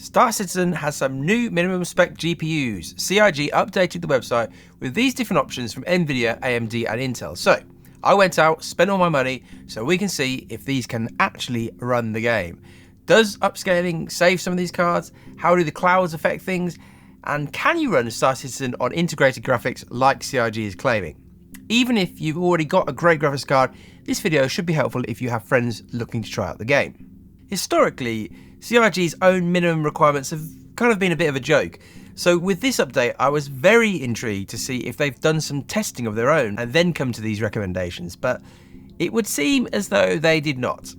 Star Citizen has some new minimum spec GPUs. CIG updated the website with these different options from Nvidia, AMD and Intel. So I went out, spent all my money so we can see if these can actually run the game. Does upscaling save some of these cards? How do the clouds affect things? And can you run Star Citizen on integrated graphics like CIG is claiming? Even if you've already got a great graphics card, this video should be helpful if you have friends looking to try out the game. Historically, CIG's own minimum requirements have kind of been a bit of a joke. So with this update, I was very intrigued to see if they've done some testing of their own and then come to these recommendations, but it would seem as though they did not.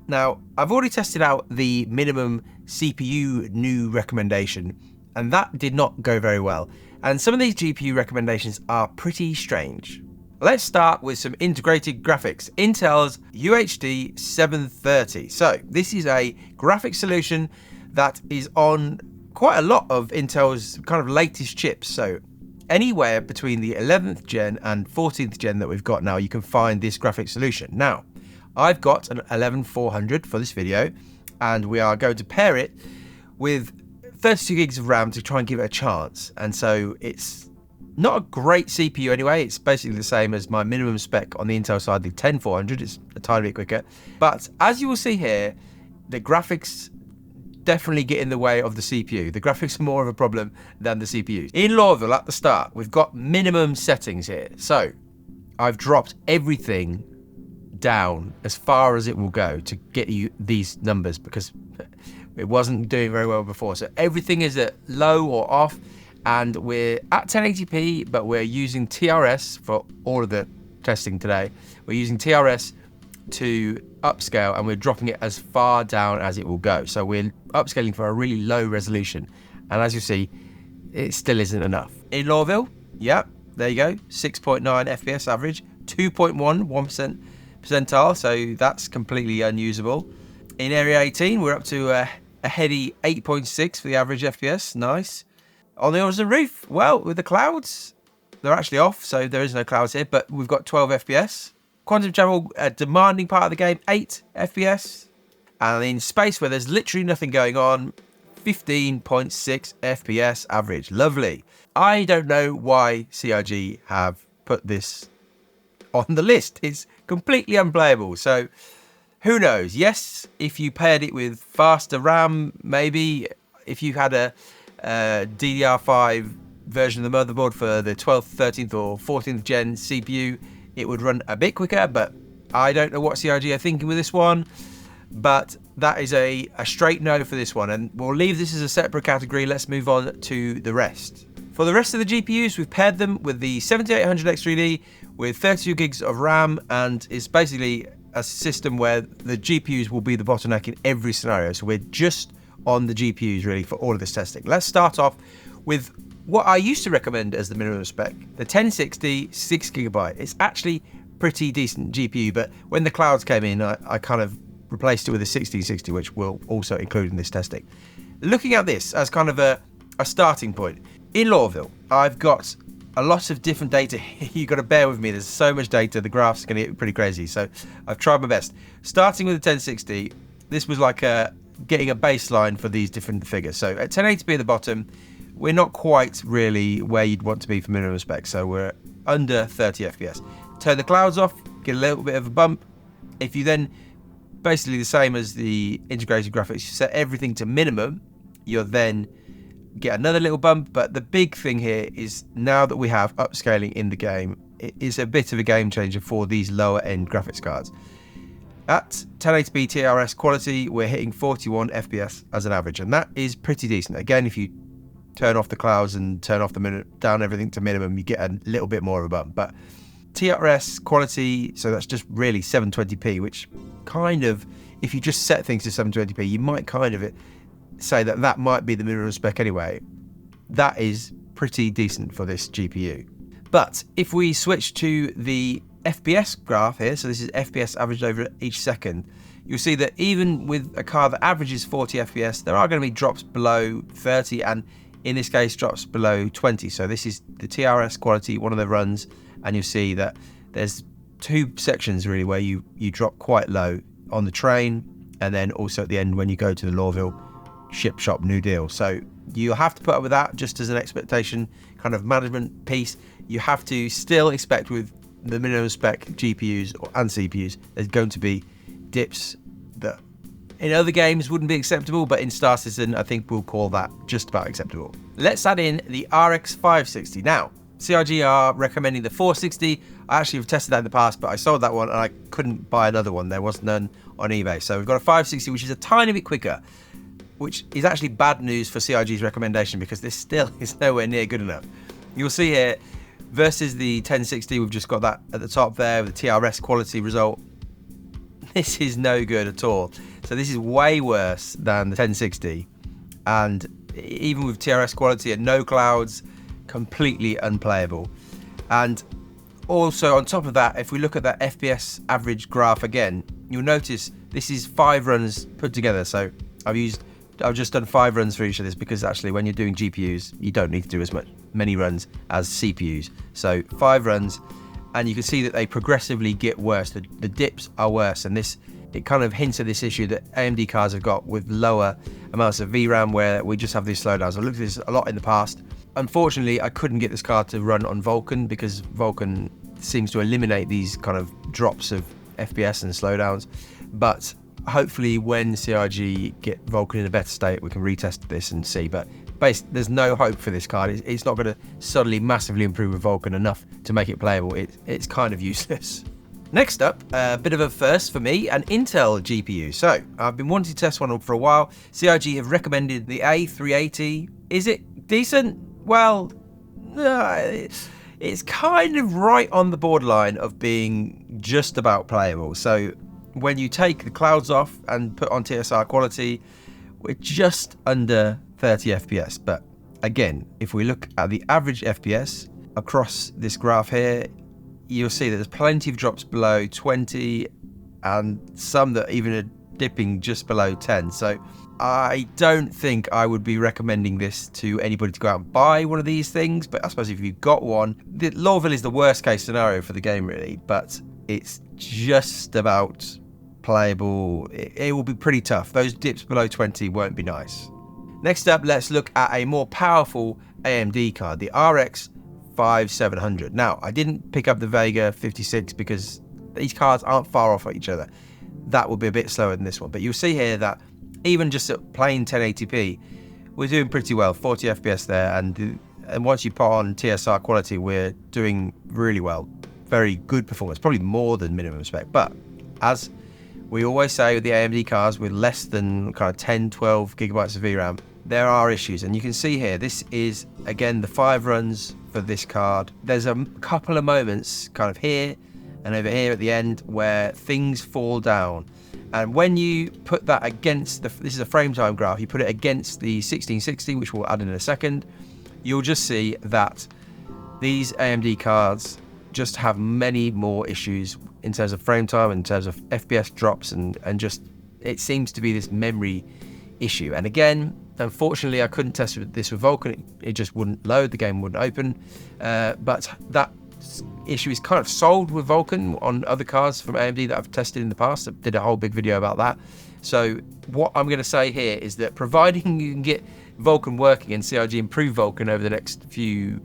Now, I've already tested out the minimum CPU new recommendation, and that did not go very well. And some of these GPU recommendations are pretty strange. Let's start with some integrated graphics. Intel's UHD 730. So this is a graphics solution that is on quite a lot of Intel's kind of latest chips. So anywhere between the 11th gen and 14th gen that we've got now, you can find this graphics solution. Now, I've got an 11400 for this video, and we are going to pair it with 32 gigs of RAM to try and give it a chance. And so it's not a great CPU anyway. It's basically the same as my minimum spec on the Intel side, the 10400. It's a tiny bit quicker. But as you will see here, the graphics definitely get in the way of the CPU. The graphics are more of a problem than the CPU. In Lawville at the start, we've got minimum settings here. So I've dropped everything down as far as it will go to get you these numbers because it wasn't doing very well before. So everything is at low or off, and we're at 1080p, but we're using TRS for all of the testing today. We're using TRS to upscale, and we're dropping it as far down as it will go. So we're upscaling for a really low resolution. And as you see, it still isn't enough. In Lawville, yeah, there you go, 6.9 FPS average, 2.1% percentile, so that's completely unusable. In Area 18, we're up to a heady 8.6 for the average FPS, nice. On the Horizon Roof, well, with the clouds, they're actually off, so there is no clouds here, but we've got 12 FPS. Quantum Travel, a demanding part of the game, 8 FPS. And in space, where there's literally nothing going on, 15.6 FPS average. Lovely. I don't know why CIG have put this on the list. It's completely unplayable, so who knows? Yes, if you paired it with faster RAM, maybe if you had a DDR5 version of the motherboard for the 12th, 13th or 14th gen CPU, it would run a bit quicker, but I don't know what CIG are thinking with this one. But that is a straight no for this one, and we'll leave this as a separate category. Let's move on to the rest. For the rest of the GPUs, we've paired them with the 7800X3D with 32 gigs of RAM, and it's basically a system where the GPUs will be the bottleneck in every scenario. So we're just on the GPUs really for all of this testing. Let's start off with what I used to recommend as the minimum spec, the 1060 6GB. It's actually pretty decent GPU, but when the clouds came in, I kind of replaced it with a 1660, which we'll also include in this testing. Looking at this as kind of a starting point, in Lawville, I've got a lot of different data. You've got to bear with me, there's so much data, the graph's going to get pretty crazy, so I've tried my best. Starting with the 1060, this was like getting a baseline for these different figures. So at 1080p at the bottom, we're not quite really where you'd want to be for minimum spec, so we're under 30 FPS. Turn the clouds off, get a little bit of a bump. If you then, basically the same as the integrated graphics, you set everything to minimum, you'll then get another little bump. But the big thing here is now that we have upscaling in the game, it is a bit of a game changer for these lower end graphics cards. At 1080p TRS quality, we're hitting 41 FPS as an average, and that is pretty decent. Again, if you turn off the clouds and turn off down everything to minimum, you get a little bit more of a bump. But TRS quality, so that's just really 720p, which kind of, if you just set things to 720p, you might kind of say that might be the minimum spec anyway. That is pretty decent for this GPU. But if we switch to the FPS graph here, so this is FPS averaged over each second, you'll see that even with a car that averages 40 FPS, there are going to be drops below 30, and in this case drops below 20. So this is the TRS quality, one of the runs, and you'll see that there's two sections really where you drop quite low on the train, and then also at the end when you go to the Lawville, ship shop new deal. So you have to put up with that just as an expectation kind of management piece. You have to still expect with the minimum spec GPUs and CPUs, there's going to be dips that in other games wouldn't be acceptable, but in Star Citizen, I think we'll call that just about acceptable. Let's add in the RX 560. Now, CRG are recommending the 460. I actually have tested that in the past, but I sold that one and I couldn't buy another one. There was none on eBay. So we've got a 560, which is a tiny bit quicker, which is actually bad news for CRG's recommendation because this still is nowhere near good enough. You'll see here, versus the 1060, we've just got that at the top there with the TRS quality result. This is no good at all. So this is way worse than the 1060. And even with TRS quality and no clouds, completely unplayable. And also on top of that, if we look at that FPS average graph again, you'll notice this is 5 runs put together. So I've just done 5 runs for each of this because actually when you're doing GPUs, you don't need to do many runs as CPUs. So 5 runs, and you can see that they progressively get worse. The dips are worse, and it kind of hints at this issue that AMD cards have got with lower amounts of VRAM where we just have these slowdowns. I looked at this a lot in the past. Unfortunately, I couldn't get this card to run on Vulkan because Vulkan seems to eliminate these kind of drops of FPS and slowdowns. But hopefully when CRG get Vulkan in a better state, we can retest this and see. But basically, there's no hope for this card. It's not going to suddenly massively improve with Vulkan enough to make it playable. It's kind of useless. Next up, a bit of a first for me, an Intel GPU. So I've been wanting to test one for a while. CRG have recommended the A380. Is it decent? Well, it's kind of right on the borderline of being just about playable. So when you take the clouds off and put on TSR quality, we're just under 30 FPS. But again, if we look at the average FPS across this graph here, you'll see that there's plenty of drops below 20 and some that even are dipping just below 10. So I don't think I would be recommending this to anybody to go out and buy one of these things. But I suppose if you've got one, the Lorville is the worst case scenario for the game really, but it's just about playable. It will be pretty tough. Those dips below 20 won't be nice. Next up, let's look at a more powerful AMD card, the RX 5700. Now, I didn't pick up the Vega 56 because these cards aren't far off each other. That will be a bit slower than this one. But you'll see here that even just at plain 1080p, we're doing pretty well, 40 FPS there. And once you put on TSR quality, we're doing really well. Very good performance, probably more than minimum spec. But as we always say with the AMD cards with less than kind of 10, 12 gigabytes of VRAM, there are issues. And you can see here, this is, again, the 5 runs for this card. There's a couple of moments kind of here and over here at the end where things fall down. And when you put that against, this is a frame time graph, you put it against the 1660, which we'll add in a second, you'll just see that these AMD cards just have many more issues in terms of frame time, in terms of FPS drops, and just, it seems to be this memory issue. And again, unfortunately, I couldn't test this with Vulkan. It just wouldn't load, the game wouldn't open. But that issue is kind of solved with Vulkan on other cards from AMD that I've tested in the past. I did a whole big video about that. So what I'm going to say here is that providing you can get Vulkan working and CRG improve Vulkan over the next few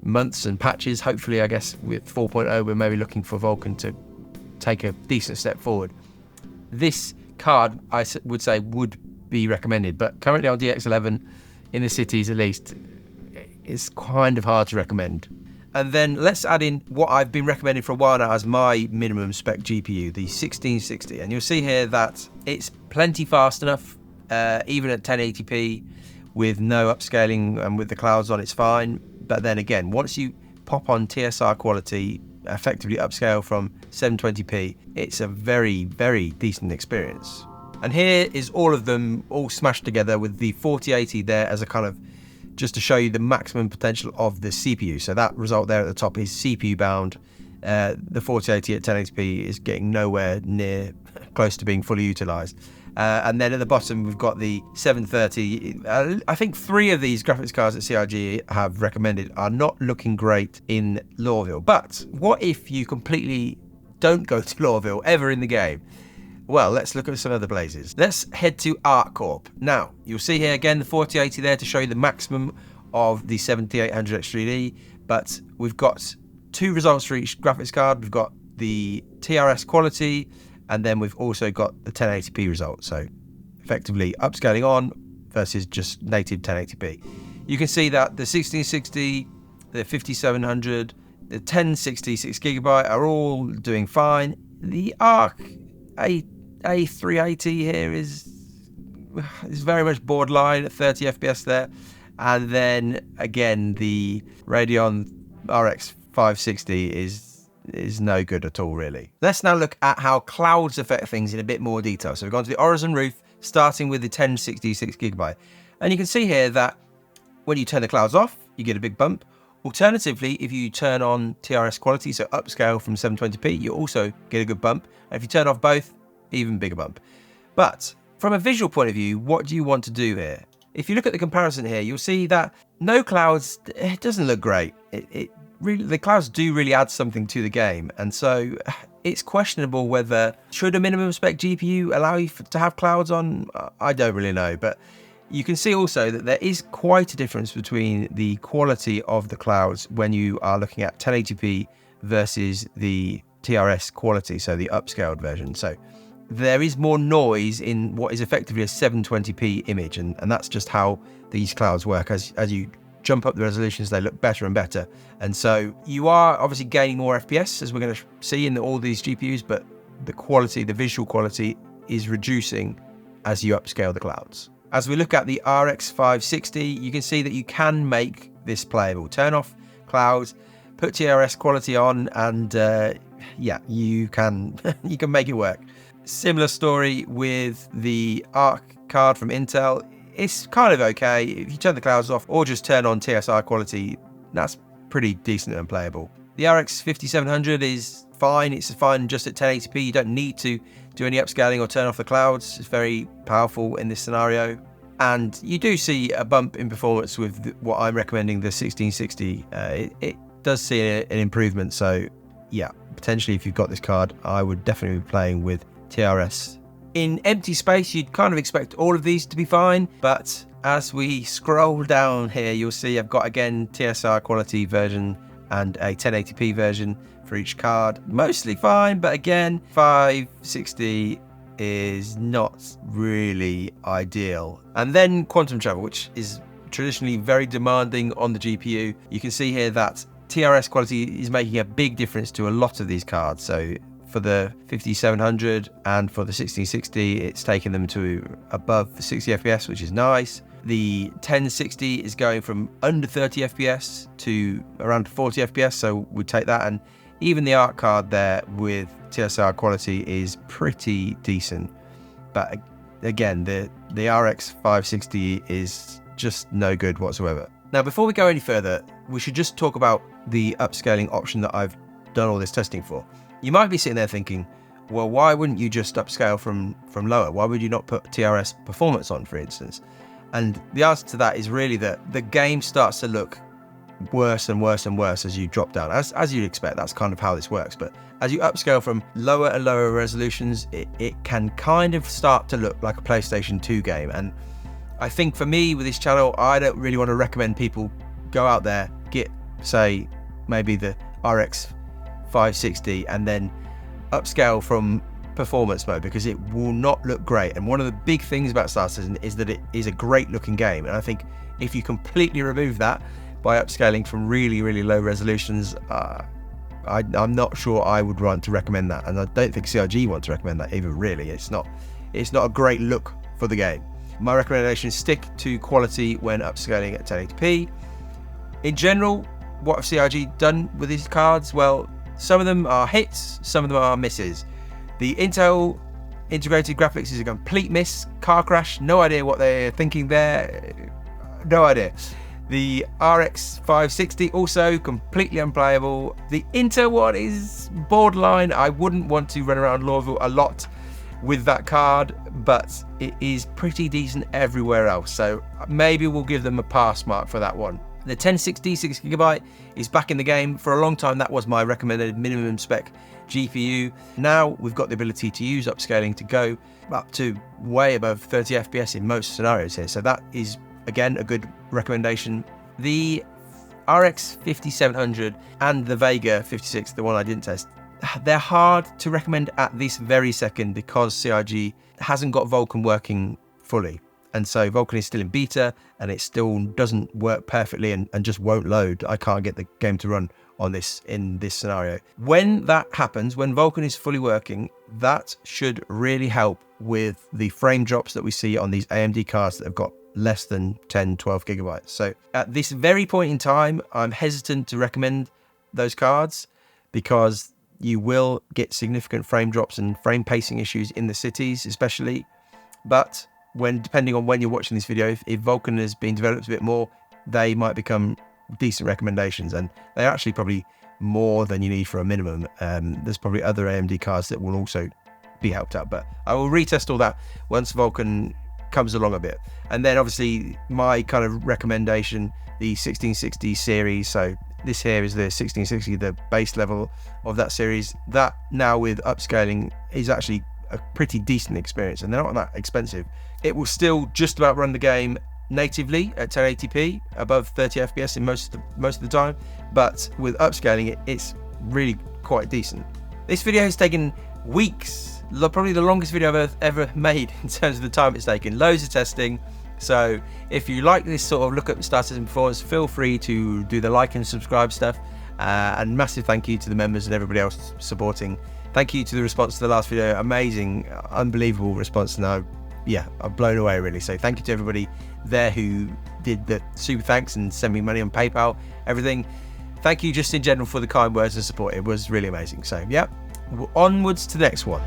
months and patches, hopefully, I guess with 4.0 we're maybe looking for Vulkan to take a decent step forward. This card, I would say, would be recommended, but currently on DX11 in the cities at least, it's kind of hard to recommend. And then let's add in what I've been recommending for a while now as my minimum spec GPU, the 1660. And you'll see here that it's plenty fast enough, even at 1080p with no upscaling and with the clouds on, it's fine. But then again, once you pop on TSR quality, effectively upscale from 720p, it's a very, very decent experience. And here is all of them all smashed together with the 4080 there as a kind of, just to show you the maximum potential of the CPU. So that result there at the top is CPU bound. The 4080 at 1080p is getting nowhere near close to being fully utilized. And then at the bottom, we've got the 730. I think 3 of these graphics cards that CRG have recommended are not looking great in Lorville. But what if you completely don't go to Lorville ever in the game? Well, let's look at some other blazes. Let's head to ARC Corp. Now, you'll see here again the 4080 there to show you the maximum of the 7800 X3D, but we've got 2 results for each graphics card. We've got the TRS quality, and then we've also got the 1080p result. So effectively upscaling on versus just native 1080p. You can see that the 1660, the 5700, the 1060 6GB are all doing fine. The ARC A380 here is very much borderline at 30 FPS there. And then again, the Radeon RX 560 is no good at all, really. Let's now look at how clouds affect things in a bit more detail. So we've gone to the Horizon roof, starting with the 1060 6GB. And you can see here that when you turn the clouds off, you get a big bump. Alternatively, if you turn on TRS quality, so upscale from 720p, you also get a good bump. And if you turn off both, even bigger bump. But from a visual point of view, what do you want to do here? If you look at the comparison here, you'll see that no clouds, it doesn't look great. Really, the clouds do really add something to the game. And so it's questionable whether, should a minimum spec GPU allow you to have clouds on? I don't really know. But you can see also that there is quite a difference between the quality of the clouds when you are looking at 1080p versus the TRS quality, so the upscaled version. So there is more noise in what is effectively a 720p image, and that's just how these clouds work. As you jump up the resolutions, they look better and better. And so you are obviously gaining more FPS, as we're going to see in all these GPUs, but the quality, the visual quality, is reducing as you upscale the clouds. As we look at the RX 560, you can see that you can make this playable. Turn off clouds, put TRS quality on, and yeah, you can make it work. Similar story with the ARC card from Intel. It's kind of okay. If you turn the clouds off or just turn on TSI quality, that's pretty decent and playable. The RX 5700 is fine. It's fine just at 1080p. You don't need to do any upscaling or turn off the clouds. It's very powerful in this scenario. And you do see a bump in performance with what I'm recommending, the 1660. It does see an improvement. So yeah, potentially if you've got this card, I would definitely be playing with TRS. In empty space, you'd kind of expect all of these to be fine, but as we scroll down here, you'll see I've got again TSI quality version and a 1080p version for each card. Mostly fine, but again, 560 is not really ideal. And then quantum travel, which is traditionally very demanding on the GPU. You can see here that TRS quality is making a big difference to a lot of these cards. So for the 5700 and for the 1660, it's taken them to above 60 FPS, which is nice. The 1060 is going from under 30 FPS to around 40 FPS, so we take that. And even the ARC card there with TSR quality is pretty decent. But again, the RX 560 is just no good whatsoever. Now, before we go any further, we should just talk about the upscaling option that I've done all this testing for. You might be sitting there thinking, well, why wouldn't you just upscale from lower? Why would you not put TRS performance on, for instance? And the answer to that is really that the game starts to look worse and worse and worse as you drop down. As you'd expect, that's kind of how this works. But as you upscale from lower and lower resolutions, it can kind of start to look like a PlayStation 2 game. And I think for me, with this channel, I don't really want to recommend people go out there, get, say, maybe the RX 560 and then upscale from performance mode, because it will not look great. And one of the big things about Star Citizen is that it is a great looking game, and I think if you completely remove that by upscaling from really, really low resolutions, I'm not sure I would want to recommend that, and I don't think CRG want to recommend that either. Really, it's not a great look for the game. My recommendation is stick to quality when upscaling at 1080p. In general, what have CRG done with these cards? Well, some of them are hits, some of them are misses. The Intel integrated graphics is a complete miss. Car crash, no idea what they're thinking there. No idea. The RX 560 also completely unplayable. The Intel one is borderline. I wouldn't want to run around Lawville a lot with that card, but it is pretty decent everywhere else. So maybe we'll give them a pass mark for that one. The 1060 6GB is back in the game. For a long time, that was my recommended minimum spec GPU. Now we've got the ability to use upscaling to go up to way above 30 FPS in most scenarios here. So that is, again, a good recommendation. The RX 5700 and the Vega 56, the one I didn't test, they're hard to recommend at this very second because CIG hasn't got Vulkan working fully. And so Vulkan is still in beta and it still doesn't work perfectly and just won't load. I can't get the game to run on this in this scenario. When that happens, when Vulkan is fully working, that should really help with the frame drops that we see on these AMD cards that have got less than 10, 12 gigabytes. So at this very point in time, I'm hesitant to recommend those cards because you will get significant frame drops and frame pacing issues in the cities, especially. But depending on when you're watching this video, if Vulkan has been developed a bit more, they might become decent recommendations, and they're actually probably more than you need for a minimum. There's probably other AMD cards that will also be helped out, but I will retest all that once Vulkan comes along a bit. And then obviously my kind of recommendation, the 1660 series. So this here is the 1660, the base level of that series. That now with upscaling is actually a pretty decent experience, and they're not that expensive. It will still just about run the game natively at 1080p above 30 FPS in most of the time, but with upscaling it's really quite decent. This video has taken weeks, probably the longest video I've ever made in terms of the time it's taken. Loads of testing. So if you like this sort of look at starters and performance, feel free to do the like and subscribe stuff, and massive thank you to the members and everybody else supporting. Thank you to the response to the last video. Amazing, unbelievable response. Now, yeah, I'm blown away really. So thank you to everybody there who did the super thanks and sent me money on PayPal, everything. Thank you just in general for the kind words and support. It was really amazing. So yeah, onwards to the next one.